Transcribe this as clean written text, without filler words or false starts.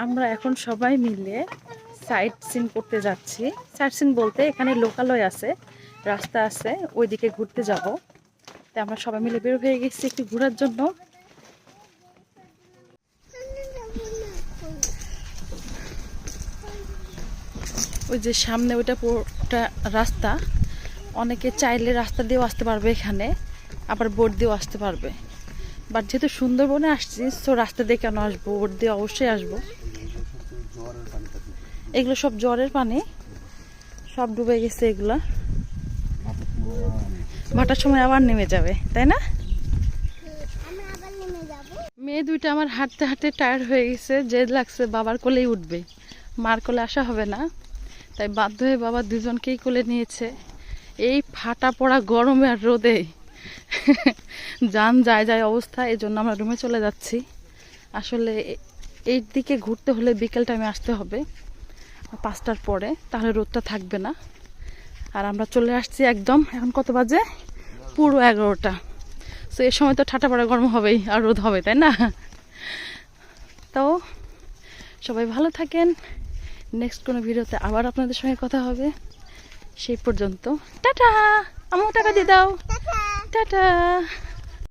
আমরা এখন সবাই মিলে সাইট সিন করতে যাচ্ছি। সাইট সিন বলতে এখানে লোকালয় আছে, রাস্তা আছে, ওইদিকে ঘুরতে যাব। তাই আমরা সবাই মিলে বের হয়ে গেছি একটু ঘোরার জন্য। ওই যে সামনে ওইটা পুরোটা রাস্তা, অনেকে চাইলে রাস্তা দিয়েও আসতে পারবে এখানে, আবার বোট দিয়েও আসতে পারবে। বাট যেহেতু সুন্দরবনে আসছি, তো রাস্তা দিয়ে কেন আসবো, বোট দিয়ে অবশ্যই আসবো। এগুলো সব জ্বরের পানি, সব ডুবে গেছে। এগুলা ভাটার সময় আবার নেমে যাবে, তাই না? মেয়ে দুইটা আমার হাঁটতে হাঁটতে টায়ার্ড হয়ে গেছে, জেদ লাগছে, বাবার কোলেই উঠবে, মার কোলে আসা হবে না। তাই বাধ্য হয়ে বাবা দুজনকেই কোলে নিয়েছে। এই ফাটা পড়া গরমে আর রোদে জান যায় যায় অবস্থা। এই জন্য আমরা রুমে চলে যাচ্ছি। আসলে এই দিকে ঘুরতে হলে বিকেল টাইমে আসতে হবে, 5টার পরে, তাহলে রোদটা থাকবে না। আর আমরা চলে আসছি একদম, এখন কত বাজে? পুরো 11টা। তো এই সময় তো ঠাটা পড়া গরম হবেই, আর রোদ হবে, তাই না? তো সবাই ভালো থাকেন। নেক্সট কোনো ভিডিওতে আবার আপনাদের সঙ্গে কথা হবে। সেই পর্যন্ত টাটা। আমাকে টাকা দিয়ে দাও। টাটা।